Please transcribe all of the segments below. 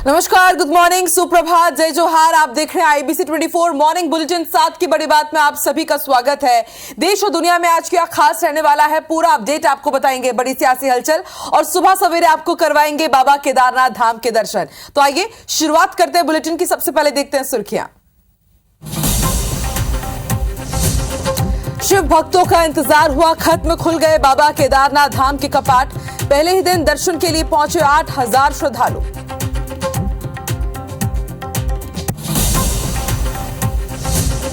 नमस्कार, good morning, सुप्रभात, जय जोहार। आप देख रहे हैं आईबीसी 24 मॉर्निंग बुलेटिन। 7 की बड़ी बात में आप सभी का स्वागत है। देश और दुनिया में आज क्या खास रहने वाला है, पूरा अपडेट आपको बताएंगे। बड़ी सियासी हलचल और सुबह सवेरे आपको करवाएंगे बाबा केदारनाथ धाम के दर्शन। तो आइए शुरुआत करते हैं बुलेटिन की। सबसे पहले देखते हैं सुर्खियां। शिव भक्तों का इंतजार हुआ खत्म, खुल गए बाबा केदारनाथ धाम के कपाट। पहले ही दिन दर्शन के लिए पहुंचे 8,000 श्रद्धालु।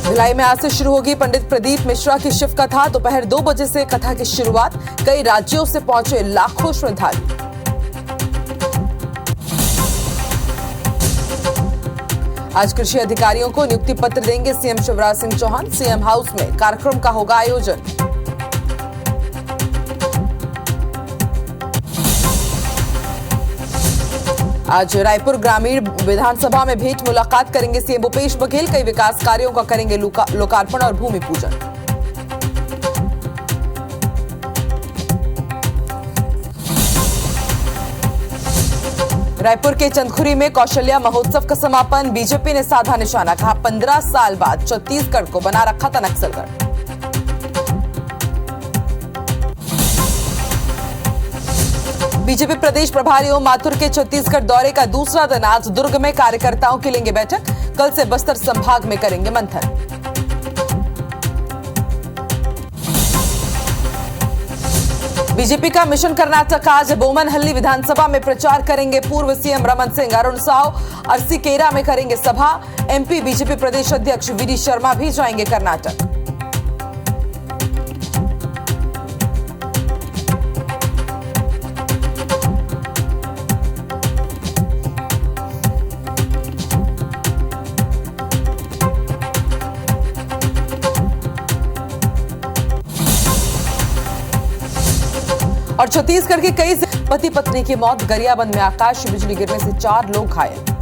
भिलाई में आज से शुरू होगी पंडित प्रदीप मिश्रा की शिव कथा। दोपहर 2 बजे से कथा की शुरुआत। कई राज्यों से पहुंचे लाखों श्रद्धालु। आज कृषि अधिकारियों को नियुक्ति पत्र देंगे CM Shivraj Singh Chouhan. CM house में कार्यक्रम का होगा आयोजन। आज रायपुर ग्रामीण विधानसभा में भेंट मुलाकात करेंगे सीएम भूपेश बघेल। कई विकास कार्यों का करेंगे लोकार्पण और भूमि पूजन। रायपुर के चंदखुरी में कौशल्या महोत्सव का समापन। बीजेपी ने साधा निशाना, कहा 15 साल बाद छत्तीसगढ़ को बना रखा था नक्सलगढ़। बीजेपी प्रदेश प्रभारी ओम माथुर के छत्तीसगढ़ दौरे का दूसरा दिन आज दुर्ग में कार्यकर्ताओं की लेंगे बैठक। कल से बस्तर संभाग में करेंगे मंथन। बीजेपी का मिशन कर्नाटक आज बोमनहल्ली विधानसभा में प्रचार करेंगे पूर्व सीएम रमन सिंह। अरुण साव अरसीकेरा में करेंगे सभा। एमपी बीजेपी प्रदेश अध्यक्ष वीडी शर्मा भी जाएंगे कर्नाटक। और छत्तीसगढ़ के कई पति पत्नी की मौत। गरियाबंद में आकाश बिजली गिरने से 4 लोग घायल।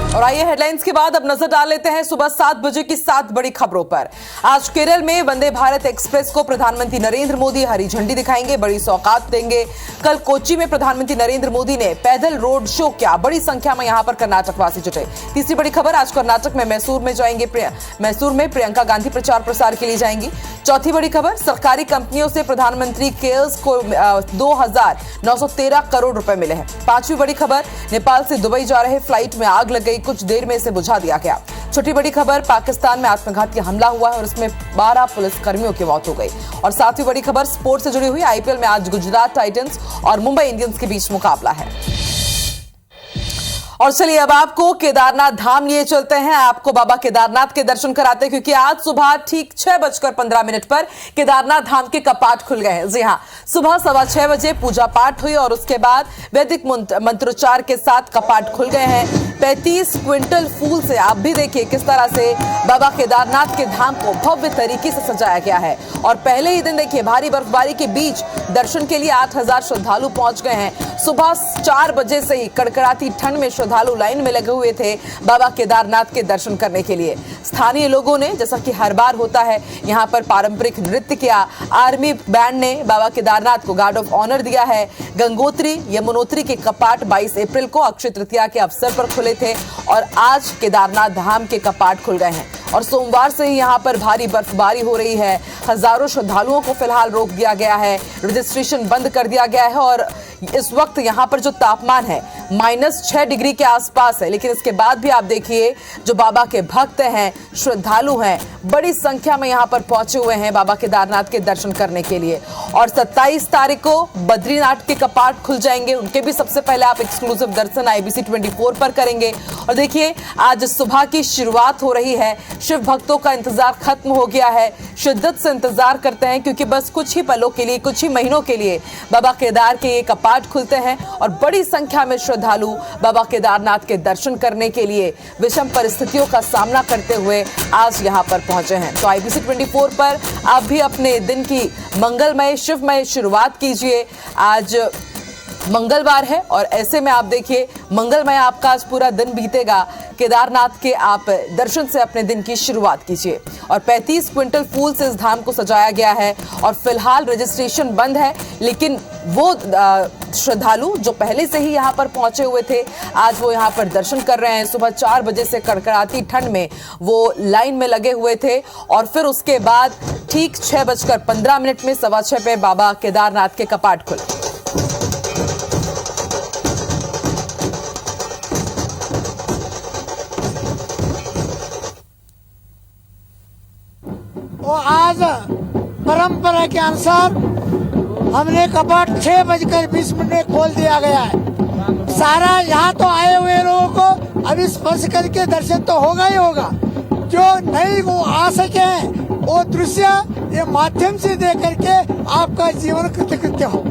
और आइए हेडलाइंस के बाद अब नजर डाल लेते हैं सुबह 7 बजे की 7 बड़ी खबरों पर। आज केरल में वंदे भारत एक्सप्रेस को प्रधानमंत्री नरेंद्र मोदी हरी झंडी दिखाएंगे, बड़ी सौगात देंगे। कल कोच्चि में प्रधानमंत्री नरेंद्र मोदी ने पैदल रोड शो किया। बड़ी संख्या में यहां पर कर्नाटकवासी जुटे। तीसरी बड़ी खबर, आज कर्नाटक में मैसूर में जाएंगे मैसूर में प्रियंका गांधी प्रचार प्रसार के लिए जाएंगी। चौथी बड़ी खबर, सरकारी कंपनियों से प्रधानमंत्री केयर्स को 2,913 करोड़ रुपए मिले हैं। पांचवी बड़ी खबर, नेपाल से दुबई जा रहे फ्लाइट में आग लग गई, कुछ देर में इसे बुझा दिया गया। छोटी बड़ी खबर, पाकिस्तान में आत्मघाती हमला हुआ है और इसमें 12 पुलिस कर्मियों की मौत हो गई। और सातवीं बड़ी खबर, स्पोर्ट्स से जुड़ी हुई, आईपीएल में आज गुजरात टाइटंस और मुंबई इंडियंस के बीच मुकाबला है। और चलिए अब आपको केदारनाथ धाम लिए चलते हैं, आपको बाबा केदारनाथ के दर्शन कराते हैं, क्योंकि आज सुबह ठीक 6:15 पर केदारनाथ धाम के कपाट खुल गए हैं। जी हां, सुबह 6:15 बजे पूजा पाठ हुई और उसके बाद वैदिक मंत्रोच्चार के साथ कपाट खुल गए हैं। 35 क्विंटल फूल से आप भी देखिए किस तरह से बाबा केदारनाथ के धाम को भव्य तरीके से सजाया गया है। और पहले ही दिन देखिए भारी बर्फबारी के बीच दर्शन के लिए 8,000 श्रद्धालु पहुंच गए हैं। सुबह 4 बजे से ही कड़कड़ाती ठंड में श्रद्धालु लाइन में लगे हुए थे बाबा केदारनाथ के दर्शन करने के लिए। स्थानीय लोगों ने, जैसा कि हर बार होता है, यहां पर पारंपरिक नृत्य किया। आर्मी बैंड ने बाबा केदारनाथ को गार्ड ऑफ ऑनर दिया है। गंगोत्री यमुनोत्री के कपाट 22 अप्रैल को अक्षय तृतीया के अवसर पर खुले थे और आज केदारनाथ धाम के कपाट खुल गए हैं। और सोमवार से ही यहां पर भारी बर्फबारी हो रही है। हजारों श्रद्धालुओं को फिलहाल रोक दिया गया है, रजिस्ट्रेशन बंद कर दिया गया है और इस वक्त यहां पर जो तापमान है -6 डिग्री के आसपास है। लेकिन इसके बाद भी आप देखिए जो बाबा के भक्त हैं, श्रद्धालु हैं, बड़ी संख्या में यहां पर पहुंचे हुए हैं बाबा केदारनाथ के दर्शन करने के लिए। और 27 तारीख को बद्रीनाथ के कपाट खुल जाएंगे, उनके भी सबसे पहले आप एक्सक्लूसिव दर्शन आईबीसी 24 पर करेंगे। और देखिए आज सुबह की शुरुआत हो रही है। शिव भक्तों का इंतजार खत्म हो गया है, शिद्दत से इंतजार करते हैं, क्योंकि बस कुछ ही पलों के लिए, कुछ ही महीनों के लिए बाबा केदार के ये कपाट खुलते हैं और बड़ी संख्या में श्रद्धालु बाबा केदारनाथ के दर्शन करने के लिए विषम परिस्थितियों का सामना करते हुए आज यहां पर पहुंचे हैं। तो आईबीसी 24 पर आप भी अपने दिन की मंगलमय शिवमय शुरुआत कीजिए। आज मंगलवार है और ऐसे में आप देखिए मंगलमय आपका आज पूरा दिन बीतेगा। केदारनाथ के आप दर्शन से अपने दिन की शुरुआत कीजिए। और 35 क्विंटल फूल से इस धाम को सजाया गया है और फिलहाल रजिस्ट्रेशन बंद है, लेकिन वो श्रद्धालु जो पहले से ही यहाँ पर पहुंचे हुए थे आज वो यहाँ पर दर्शन कर रहे हैं। सुबह 4 बजे से कड़कड़ाती ठंड में वो लाइन में लगे हुए थे और फिर उसके बाद ठीक 6:15 में 6:15 पे बाबा केदारनाथ के कपाट खुले। वो आज परंपरा के अनुसार हमने कपाट 6:20 खोल दिया गया है। सारा यहाँ तो आए हुए लोगों को अभी स्पर्श करके दर्शन तो होगा ही होगा। जो नहीं वो आ सके हैं वो दृश्य ये माध्यम से देख करके आपका जीवन कृतकृत्य हो।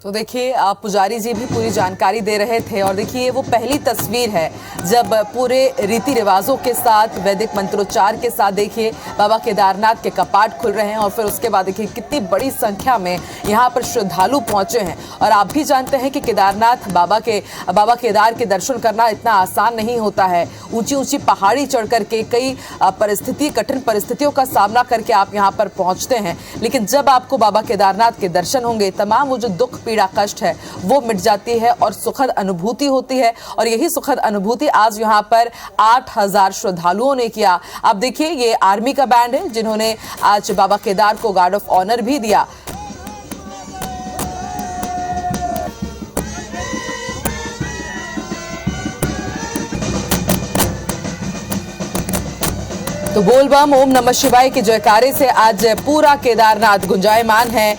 तो देखिए आप पुजारी जी भी पूरी जानकारी दे रहे थे और देखिए वो पहली तस्वीर है जब पूरे रीति रिवाजों के साथ वैदिक मंत्रोच्चार के साथ देखिए बाबा केदारनाथ के कपाट खुल रहे हैं और फिर उसके बाद देखिए कितनी बड़ी संख्या में यहाँ पर श्रद्धालु पहुंचे हैं। और आप भी जानते हैं कि केदारनाथ बाबा केदार के दर्शन करना इतना आसान नहीं होता है। ऊंची ऊंची पहाड़ी चढ़ करके कई कठिन परिस्थितियों का सामना करके आप यहाँ पर पहुंचते हैं, लेकिन जब आपको बाबा केदारनाथ के दर्शन होंगे तमाम वो जो दुख पीड़ा कष्ट है वो मिट जाती है और सुखद अनुभूति होती है। और यही सुखद अनुभूति आज यहाँ पर 8000 श्रद्धालुओं ने किया। आप देखिए ये आर्मी का बैंड है जिन्होंने आज बाबा केदार को गार्ड ऑफ ऑनर भी दिया। तो बोल बम ओम नमः शिवाय के जयकारे से आज पूरा केदारनाथ गुंजायमान है।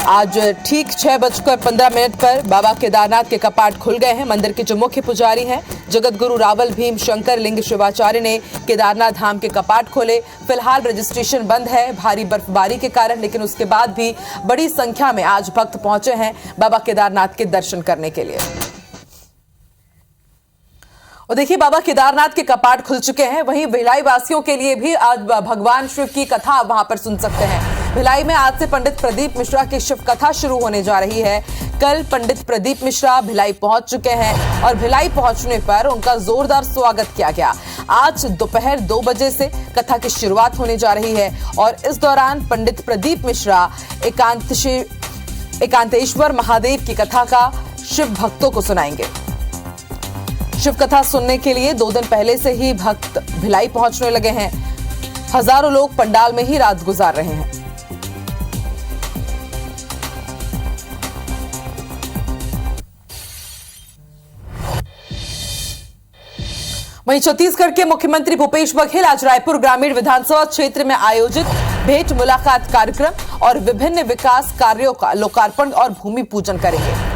आज ठीक 6:15 पर बाबा केदारनाथ के कपाट खुल गए हैं। मंदिर के जो मुख्य पुजारी हैं जगत गुरु रावल भीम शंकर लिंग शिवाचार्य ने केदारनाथ धाम के कपाट खोले। फिलहाल रजिस्ट्रेशन बंद है भारी बर्फबारी के कारण, लेकिन उसके बाद भी बड़ी संख्या में आज भक्त पहुंचे हैं बाबा केदारनाथ के दर्शन करने के लिए। और देखिए बाबा केदारनाथ के कपाट खुल चुके हैं। वहीं भिलाई वासियों के लिए भी आज भगवान शिव की कथा वहां पर सुन सकते हैं। भिलाई में आज से पंडित प्रदीप मिश्रा की शिव कथा शुरू होने जा रही है। कल पंडित प्रदीप मिश्रा भिलाई पहुंच चुके हैं और भिलाई पहुंचने पर उनका जोरदार स्वागत किया गया। आज दोपहर 2 बजे से कथा की शुरुआत होने जा रही है और इस दौरान पंडित प्रदीप मिश्रा एकांतेश्वर महादेव की कथा का शिव भक्तों को सुनाएंगे। शिव कथा सुनने के लिए 2 दिन पहले से ही भक्त भिलाई पहुंचने लगे हैं। हजारों लोग पंडाल में ही रात गुजार रहे हैं। वहीं छत्तीसगढ़ के मुख्यमंत्री भूपेश बघेल आज रायपुर ग्रामीण विधानसभा क्षेत्र में आयोजित भेंट मुलाकात कार्यक्रम और विभिन्न विकास कार्यों का लोकार्पण और भूमि पूजन करेंगे।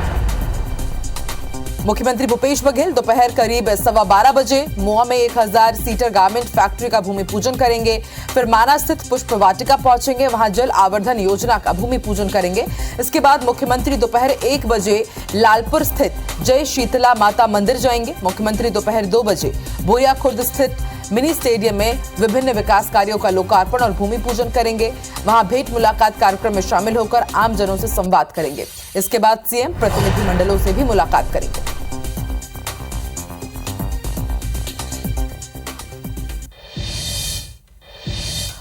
मुख्यमंत्री भूपेश बघेल दोपहर करीब 12:15 बजे मोआ में 1000 सीटर गारमेंट फैक्ट्री का भूमि पूजन करेंगे। फिर माना स्थित पुष्प वाटिका पहुंचेंगे, वहां जल आवर्धन योजना का भूमि पूजन करेंगे। इसके बाद मुख्यमंत्री दोपहर 1 बजे लालपुर स्थित जय शीतला माता मंदिर जाएंगे। मुख्यमंत्री दोपहर 2 बजे बोया खुर्द स्थित मिनी स्टेडियम में विभिन्न विकास कार्यों का लोकार्पण और भूमि पूजन करेंगे। वहां भेंट मुलाकात कार्यक्रम में शामिल होकर आमजनों से संवाद करेंगे। इसके बाद सीएम प्रतिनिधिमंडलों से भी मुलाकात करेंगे।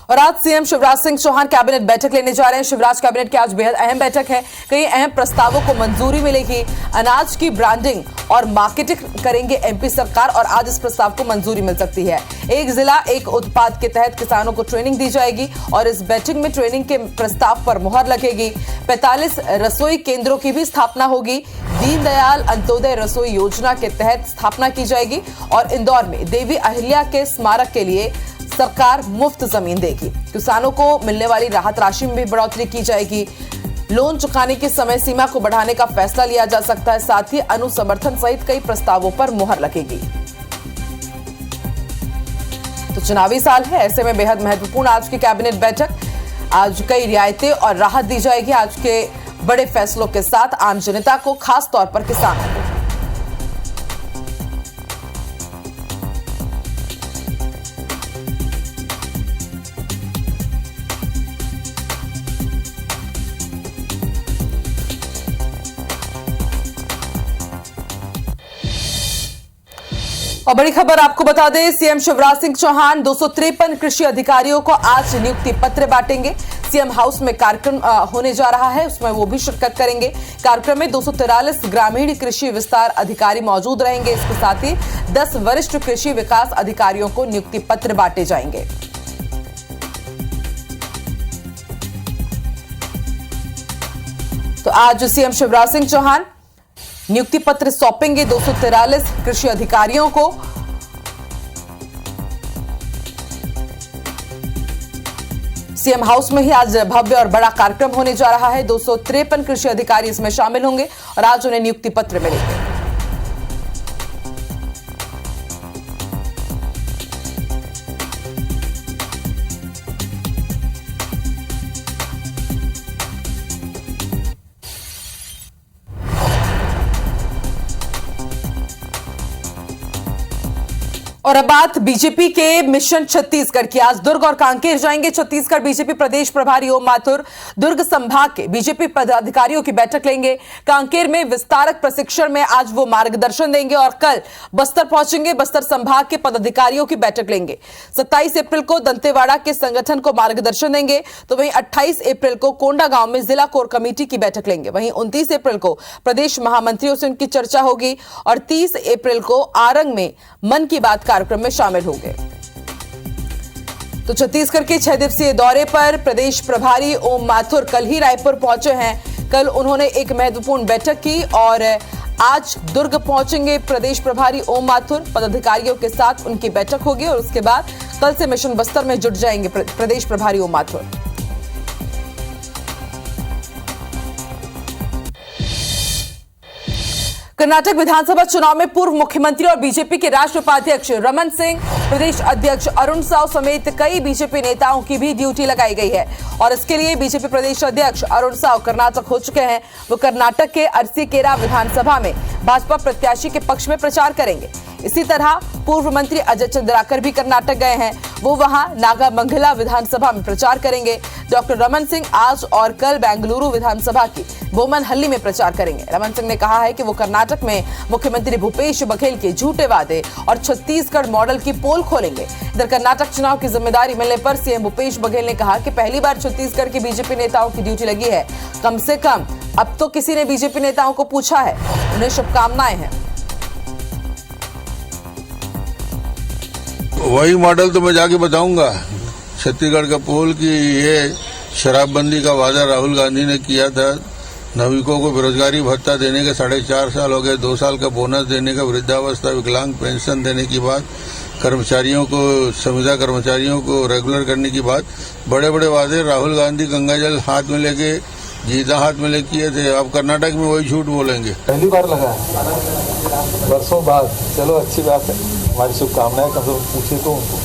और आज सीएम शिवराज सिंह चौहान कैबिनेट बैठक लेने जा रहे हैं। शिवराज कैबिनेट की आज बेहद अहम बैठक है। कई अहम प्रस्तावों को मंजूरी मिलेगी। अनाज की ब्रांडिंग और मार्केटिंग करेंगे एमपी सरकार और आज इस प्रस्ताव को मंजूरी मिल सकती है। एक जिला एक उत्पाद के तहत किसानों को ट्रेनिंग दी जाएगी और इस बैठक में ट्रेनिंग के प्रस्ताव पर मुहर लगेगी। 45 रसोई केंद्रों की भी स्थापना होगी। दीनदयाल अंत्योदय रसोई योजना के तहत स्थापना की जाएगी और इंदौर में देवी अहिल्या के स्मारक के लिए सरकार मुफ्त जमीन देगी। किसानों को मिलने वाली राहत राशि में भी बढ़ोतरी की जाएगी। लोन चुकाने की समय सीमा को बढ़ाने का फैसला लिया जा सकता है। साथ ही अनुसमर्थन सहित कई प्रस्तावों पर मुहर लगेगी। तो चुनावी साल है, ऐसे में बेहद महत्वपूर्ण आज की कैबिनेट बैठक। आज कई रियायतें और राहत दी जाएगी। आज के बड़े फैसलों के साथ आम जनता को, खास तौर पर किसानों को। और बड़ी खबर आपको बता दें, सीएम शिवराज सिंह चौहान 253 कृषि अधिकारियों को आज नियुक्ति पत्र बांटेंगे। सीएम हाउस में कार्यक्रम होने जा रहा है, उसमें वो भी शिरकत करेंगे। कार्यक्रम में 243 ग्रामीण कृषि विस्तार अधिकारी मौजूद रहेंगे। इसके साथ ही 10 वरिष्ठ कृषि विकास अधिकारियों को नियुक्ति पत्र बांटे जाएंगे। तो आज सीएम शिवराज सिंह चौहान नियुक्ति पत्र सौंपेंगे 243 कृषि अधिकारियों को। सीएम हाउस में ही आज भव्य और बड़ा कार्यक्रम होने जा रहा है। 253 कृषि अधिकारी इसमें शामिल होंगे और आज उन्हें नियुक्ति पत्र मिलेंगे। और अब बात बीजेपी के मिशन छत्तीसगढ़ की। आज दुर्ग और कांकेर जाएंगे छत्तीसगढ़ बीजेपी प्रदेश प्रभारी ओम माथुर। दुर्ग संभाग के बीजेपी पदाधिकारियों की बैठक लेंगे। कांकेर में विस्तारक प्रशिक्षण में आज वो मार्गदर्शन देंगे और कल बस्तर पहुंचेंगे। बस्तर संभाग के पदाधिकारियों की बैठक लेंगे। 27 अप्रैल को दंतेवाड़ा के संगठन को मार्गदर्शन देंगे, तो वहीं 28 अप्रैल को कोंडागांव में जिला कोर कमेटी की बैठक लेंगे। वहीं 29 अप्रैल को प्रदेश महामंत्रियों से उनकी चर्चा होगी और 30 अप्रैल को आरंग में मन की बात कार्यक्रम में शामिल होंगे। तो छत्तीसगढ़ के 6 दिवसीय दौरे पर प्रदेश प्रभारी ओम माथुर कल ही रायपुर पहुंचे हैं। कल उन्होंने एक महत्वपूर्ण बैठक की और आज दुर्ग पहुंचेंगे प्रदेश प्रभारी ओम माथुर। पदाधिकारियों के साथ उनकी बैठक होगी और उसके बाद कल से मिशन बस्तर में जुट जाएंगे प्रदेश प्रभारी ओम माथुर। कर्नाटक विधानसभा चुनाव में पूर्व मुख्यमंत्री और बीजेपी के राष्ट्रीय उपाध्यक्ष रमन सिंह, प्रदेश अध्यक्ष अरुण साव समेत कई बीजेपी नेताओं की भी ड्यूटी लगाई गई है और इसके लिए बीजेपी प्रदेश अध्यक्ष अरुण साव कर्नाटक हो चुके हैं। वो कर्नाटक के अरसीकेरा विधानसभा में भाजपा प्रत्याशी के पक्ष में प्रचार करेंगे। इसी तरह पूर्व मंत्री अजय चंद्राकर भी कर्नाटक गए हैं। वो वहां नागामंगला विधानसभा में प्रचार करेंगे। डॉक्टर रमन सिंह आज और कल बेंगलुरु विधानसभा की बोमनहल्ली में प्रचार करेंगे। रमन सिंह ने कहा है कि वो कर्नाटक में मुख्यमंत्री भूपेश बघेल के झूठे वादे और छत्तीसगढ़ मॉडल की पोल खोलेंगे। इधर कर्नाटक चुनाव की जिम्मेदारी मिलने पर सीएम भूपेश बघेल ने कहा कि पहली बार छत्तीसगढ़ के बीजेपी नेताओं की ड्यूटी लगी है। कम से कम अब तो किसी ने बीजेपी नेताओं को पूछा है। उन्हें शुभकामनाएं हैं। वही मॉडल तो मैं जाके बताऊंगा। छत्तीसगढ़ का पोल की ये शराबबंदी का वादा राहुल गांधी ने किया था। नाविकों को बेरोजगारी भत्ता देने के 4.5 साल हो गए। 2 साल का बोनस देने का, वृद्धावस्था विकलांग पेंशन देने की बात, कर्मचारियों को, संविदा कर्मचारियों को रेगुलर करने की बात, बड़े बड़े वादे राहुल गांधी गंगाजल हाथ में लेके, गीता हाथ में लेके किए थे। अब कर्नाटक में वही झूठ बोलेंगे। पहली बार लगा है, बरसों बाद। चलो अच्छी बात है, हमारी शुभकामनाएं। कम से कम पूछे तो उनको।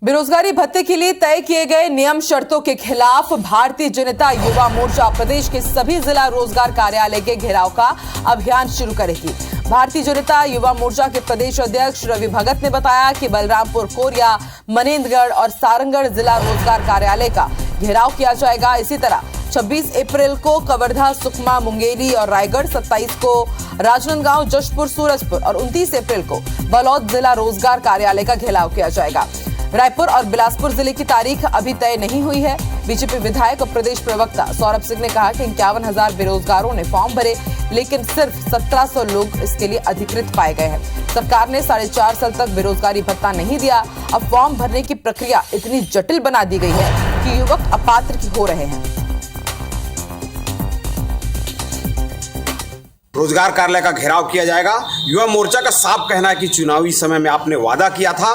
बेरोजगारी भत्ते के लिए तय किए गए नियम शर्तों के खिलाफ भारतीय जनता युवा मोर्चा प्रदेश के सभी जिला रोजगार कार्यालय के घेराव का अभियान शुरू करेगी। भारतीय जनता युवा मोर्चा के प्रदेश अध्यक्ष रवि भगत ने बताया कि बलरामपुर, कोरिया, मनेन्द्रगढ़ और सारंगढ़ जिला रोजगार कार्यालय का घेराव किया जाएगा। इसी तरह 26 अप्रैल को कवर्धा, सुकमा, मुंगेली और रायगढ़, 27 को राजनांदगांव, जशपुर, सूरजपुर और 29 अप्रैल को बलौद जिला रोजगार कार्यालय का घेराव किया जाएगा। रायपुर और बिलासपुर जिले की तारीख अभी तय नहीं हुई है। बीजेपी विधायक और प्रदेश प्रवक्ता सौरभ सिंह ने कहा कि 51,000 बेरोजगारों ने फॉर्म भरे, लेकिन सिर्फ 1700 लोग इसके लिए अधिकृत पाए गए हैं। सरकार ने 4.5 साल तक बेरोजगारी भत्ता नहीं दिया। अब फॉर्म भरने की प्रक्रिया इतनी जटिल बना दी गई है कि युवक अपात्र हो रहे हैं। रोजगार कार्यालय का घेराव किया जाएगा। युवा मोर्चा का साफ कहना है कि चुनावी समय में आपने वादा किया था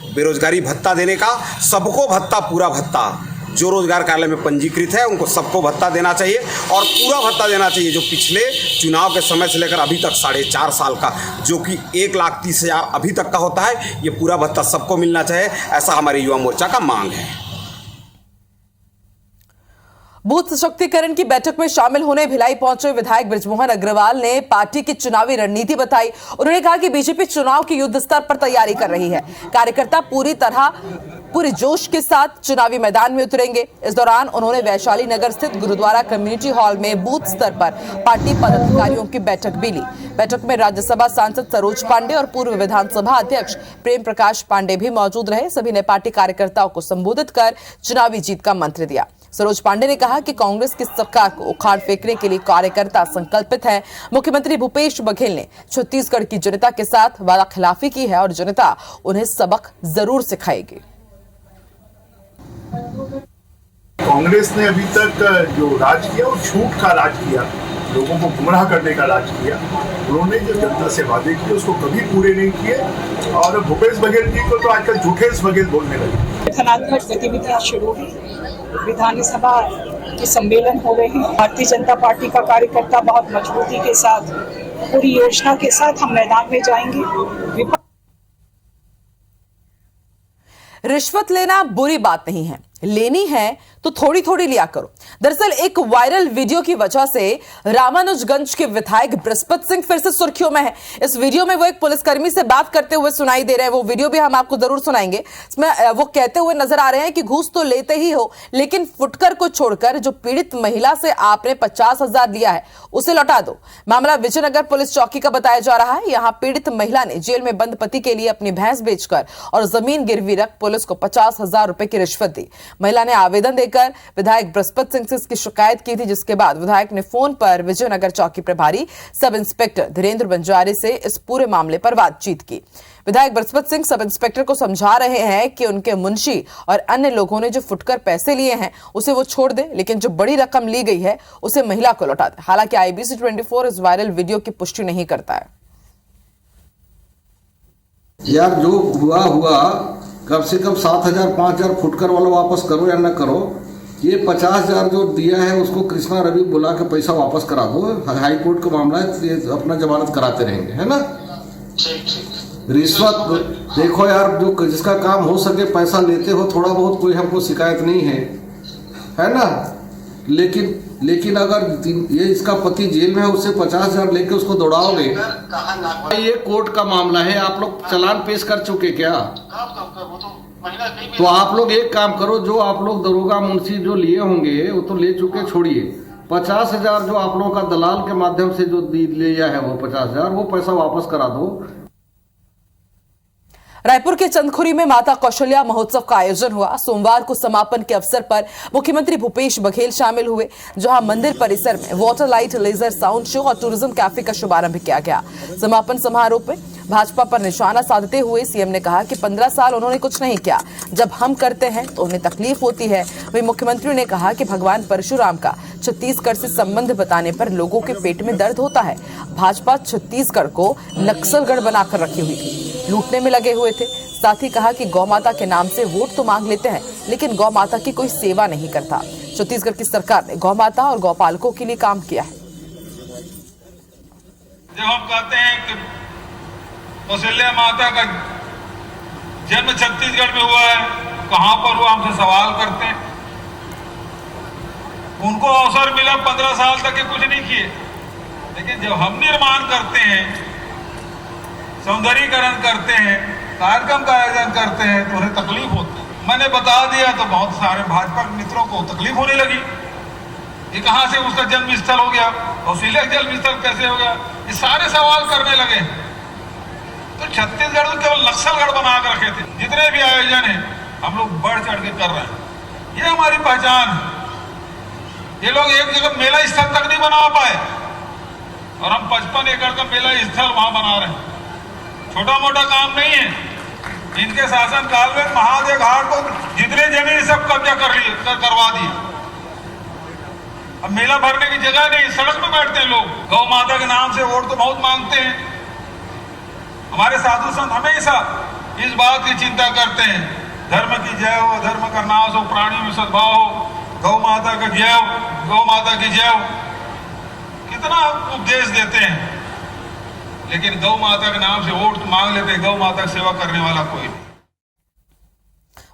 बेरोजगारी भत्ता देने का, सबको भत्ता, पूरा भत्ता। जो रोजगार कार्यालय में पंजीकृत है उनको सबको भत्ता देना चाहिए और पूरा भत्ता देना चाहिए, जो पिछले चुनाव के समय से लेकर अभी तक 4.5 साल का, जो कि 1,30,000 अभी तक का होता है, ये पूरा भत्ता सबको मिलना चाहिए। ऐसा हमारे युवा मोर्चा का मांग है। बूथ सशक्तिकरण की बैठक में शामिल होने भिलाई पहुंचे विधायक बृजमोहन अग्रवाल ने पार्टी की चुनावी रणनीति बताई। उन्होंने कहा कि बीजेपी चुनाव की युद्ध स्तर पर तैयारी कर रही है। कार्यकर्ता पूरी तरह पूरे जोश के साथ चुनावी मैदान में उतरेंगे। इस दौरान उन्होंने वैशाली नगर स्थित गुरुद्वारा कम्युनिटी हॉल में बूथ स्तर पर पार्टी पदाधिकारियों की बैठक भी ली। बैठक में राज्यसभा सांसद सरोज पांडे और पूर्व विधानसभा अध्यक्ष प्रेम प्रकाश पांडे भी मौजूद रहे। सभी ने पार्टी कार्यकर्ताओं को संबोधित कर चुनावी जीत का मंत्र दिया। सरोज पांडे ने कहा कि कांग्रेस की सरकार को उखाड़ फेंकने के लिए कार्यकर्ता संकल्पित है। मुख्यमंत्री भूपेश बघेल ने छत्तीसगढ़ की जनता के साथ वादा खिलाफी की है और जनता उन्हें सबक जरूर सिखाएगी। कांग्रेस ने अभी तक जो राज किया वो झूठ का राज किया, लोगों को गुमराह करने का राज किया। उन्होंने जो जनता से वादे किए उसको कभी पूरे नहीं किए और भूपेश बघेल जी को तो आजकल झूठेश बघेल बोलने लगे। धनात्मक गतिविधियां शुरू हुई, विधानसभा के सम्मेलन हो रहे हैं। भारतीय जनता पार्टी का कार्यकर्ता बहुत मजबूती के साथ पूरी योजना के साथ हम मैदान में जाएंगे। रिश्वत लेना बुरी बात नहीं है, लेनी है तो थोड़ी थोड़ी लिया करो। दरअसल एक वायरल वीडियो की वजह से रामानुजगंज के विधायक बृहस्पत सिंह फिर से सुर्खियों में है। इस वीडियो में वो एक पुलिसकर्मी से बात करते हुए सुनाई दे रहे हैं। वो वीडियो भी हम आपको जरूर सुनाएंगे। इसमें वो कहते हुए नजर आ रहे हैं कि घूस तो लेते ही हो, लेकिन फुटकर को छोड़कर जो पीड़ित महिला से आपने 50,000 लिया है उसे लौटा दो। मामला विजयनगर पुलिस चौकी का बताया जा रहा है। यहाँ पीड़ित महिला ने जेल में बंद पति के लिए अपनी भैंस बेचकर और जमीन गिरवी रख पुलिस को 50,000 रुपए की रिश्वत दी। महिला ने आवेदन देकर विधायक बृहस्पत सिंह से इसकी शिकायत की थी, जिसके बाद विधायक ने फोन पर विजयनगर चौकी प्रभारी सब इंस्पेक्टर धीरेन्द्र बंजारे से इस पूरे मामले पर बातचीत की। विधायक बृहस्पत सिंह सब इंस्पेक्टर को समझा रहे हैं कि उनके मुंशी और अन्य लोगों ने जो फुटकर पैसे लिए हैं उसे वो छोड़ दे, लेकिन जो बड़ी रकम ली गई है उसे महिला को लौटा दे। हालांकि IBC 24 इस वायरल वीडियो की पुष्टि नहीं करता है। यार जो हुआ कम से कम 7,000 5,000 फुटकर वाला वापस करो या ना करो। ये 50,000 जो दिया है उसको कृष्णा रवि बुला के पैसा वापस करा दो। हाई कोर्ट का मामला है, ये अपना जमानत कराते रहेंगे, है ना। रिश्वत देखो यार, जो जिसका काम हो सके पैसा लेते हो थोड़ा बहुत, कोई हमको शिकायत नहीं है ना। लेकिन अगर ये इसका पति जेल में है उससे 50,000 लेके उसको दौड़ाओगे, ये कोर्ट का मामला है। आप लोग चालान पेश कर चुके क्या? तो आप लोग एक काम करो, जो आप लोग दरोगा मुंशी जो लिए होंगे वो तो ले चुके, छोड़िए। 50,000 जो आप लोगों का दलाल के माध्यम से जो लिया है वो 50,000 वो पैसा वापस करा दो। रायपुर के चंदखुरी में माता कौशल्या महोत्सव का आयोजन हुआ। सोमवार को समापन के अवसर पर मुख्यमंत्री भूपेश बघेल शामिल हुए, जहां मंदिर परिसर में water light, laser sound show और टूरिज्म कैफे का शुभारंभ किया गया। समापन समारोह में भाजपा पर निशाना साधते हुए सीएम ने कहा कि 15 साल उन्होंने कुछ नहीं किया, जब हम करते हैं तो उन्हें तकलीफ होती है। वहीं मुख्यमंत्री ने कहा कि भगवान परशुराम का छत्तीसगढ़ से संबंध बताने पर लोगों के पेट में दर्द होता है। भाजपा छत्तीसगढ़ को नक्सलगढ़ बनाकर रखी हुई थी, लूटने में लगे हुए थे। साथ ही कहा कि गौ माता के नाम से वोट तो मांग लेते हैं, लेकिन गौ माता की कोई सेवा नहीं करता। छत्तीसगढ़ की सरकार ने गौ माता और गौपालकों के लिए काम किया है। जब हम कहते हैं कि कौशल्या माता का जन्म छत्तीसगढ़ में हुआ है, कहां पर हुआ, हमसे सवाल करते हैं। उनको अवसर मिला 15 साल तक के कुछ नहीं किए, लेकिन जब हम निर्माण करते हैं, सौंदर्यीकरण करते हैं, कार्यक्रम का आयोजन करते हैं तो उन्हें तकलीफ होती है। मैंने बता दिया तो बहुत सारे भाजपा मित्रों को तकलीफ होने लगी। ये कहां से उसका जन्म स्थल हो गया, कौशल्या जन्म स्थल कैसे हो गया, ये सारे सवाल करने लगे। तो छत्तीसगढ़ को केवल नक्सलगढ़ बना कर रखे थे। जितने भी आयोजन है हम लोग बढ़ चढ़ के कर रहे हैं, ये हमारी पहचान है। ये लोग एक जगह मेला स्थल तक नहीं बना पाए और हम 55 एकड़ का मेला स्थल वहां बना रहे हैं। छोटा मोटा काम नहीं है। इनके शासन काल में महादेव घाट को जितने जमीन सब कब्जा करवा दिए। अब मेला भरने की जगह नहीं, सड़क में बैठते हैं लोग। गौ माता के नाम से वोट तो बहुत मांगते हैं। हमारे साधु संत हमेशा इस बात की चिंता करते हैं, धर्म की जय हो, धर्म का नाश हो, प्राणियों में सद्भाव हो, गौ माता का जय हो, गौ माता की जय हो। कितना उपदेश देते हैं, लेकिन गौ माता के नाम से वोट मांग लेते हैं। गौ माता की सेवा करने वाला कोई नहीं।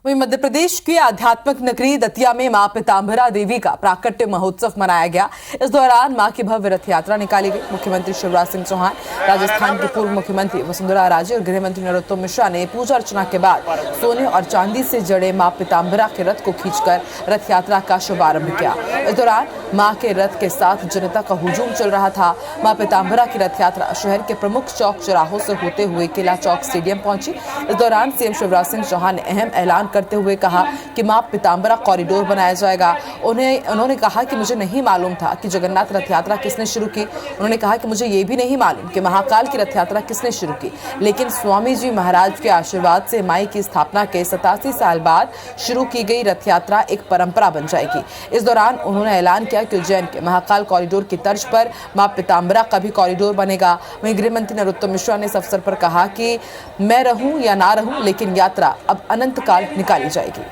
वहीं मध्य प्रदेश की आध्यात्मिक नगरी दतिया में मां पीतांबरा देवी का प्राकट्य महोत्सव मनाया गया। इस दौरान मां की भव्य रथ यात्रा निकाली गई। मुख्यमंत्री शिवराज सिंह चौहान, राजस्थान के पूर्व मुख्यमंत्री वसुंधरा राजे और गृह मंत्री नरोत्तम मिश्रा ने पूजा अर्चना के बाद सोने और चांदी से जड़े मां पीतांबरा के रथ को खींचकर रथ यात्रा का शुभारंभ किया। इस दौरान मां के रथ के साथ जनता का हुजूम चल रहा था। मां पीतांबरा की रथ यात्रा शहर के प्रमुख चौक चौराहों से होते हुए किला चौक स्टेडियम पहुंची। इस दौरान सीएम शिवराज सिंह चौहान ने अहम ऐलान करते हुए कहा कि मां पीतांबरा कॉरिडोर बनाया जाएगा। उन्होंने कहा कि मुझे नहीं मालूम था कि जगन्नाथ रथ यात्रा किसने शुरू की। उन्होंने कहा कि मुझे ये भी नहीं मालूम कि महाकाल की रथ यात्रा किसने शुरू की, लेकिन स्वामी जी महाराज के आशीर्वाद से माई की स्थापना के 87 साल बाद शुरू की गई रथ यात्रा एक परंपरा बन जाएगी। इस दौरान उन्होंने ऐलान किया कि उज्जैन के महाकाल कॉरिडोर की तर्ज पर मां पीतांबरा का भी कॉरिडोर बनेगा। वहीं गृह मंत्री नरोत्तम मिश्रा ने इस अवसर पर कहा कि मैं रहूं या ना रहूं, लेकिन यात्रा अब अनंत काल निकाली जाएगी।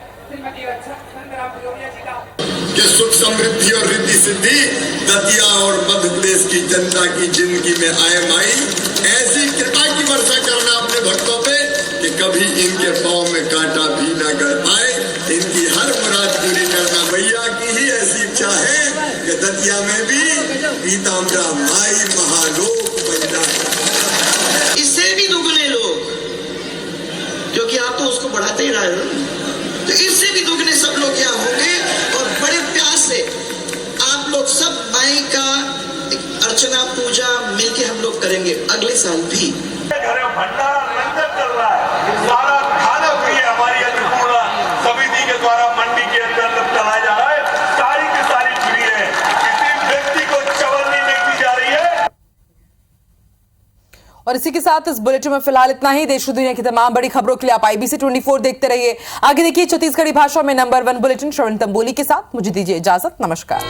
कि सुख समृद्धि और रिद्धि सिद्धि दतिया और मध्य प्रदेश की जनता की जिंदगी में आए माई, ऐसी कृपा की वर्षा करना अपने भक्तों पे कि कभी इनके पांव में कांटा भी न गड़ पाए। इनकी हर मुराद पूरी करना भैया की ही ऐसी इच्छा है कि दतिया में भी पीतांबरा माई महालोक बन जाए। इससे भी दुगने लोग, क्योंकि आप तो उसको बढ़ाते ही रहे हो, तो इससे भी दुगने सब लोग यहाँ होंगे और बड़े प्यार से आप लोग सब माई का अर्चना पूजा मिलके हम लोग करेंगे अगले साल भी। भंडारा लंगर चल रहा है, सारा खाना फ्री है हमारी अन्नपूर्णा समिति के द्वारा मंडी के अंदर चलाया जा रहा है, सारी की सारी फ्री है, किसी व्यक्ति को चवन्नी नहीं दी जा रही है। और इसी के साथ इस बुलेटिन में फिलहाल इतना ही। देश और दुनिया की तमाम बड़ी खबरों के लिए आप IBC 24 देखते रहिए। आगे देखिए छत्तीसगढ़ी भाषा में नंबर 1 बुलेटिन श्रवण तंबोली के साथ। मुझे दीजिए इजाजत, नमस्कार।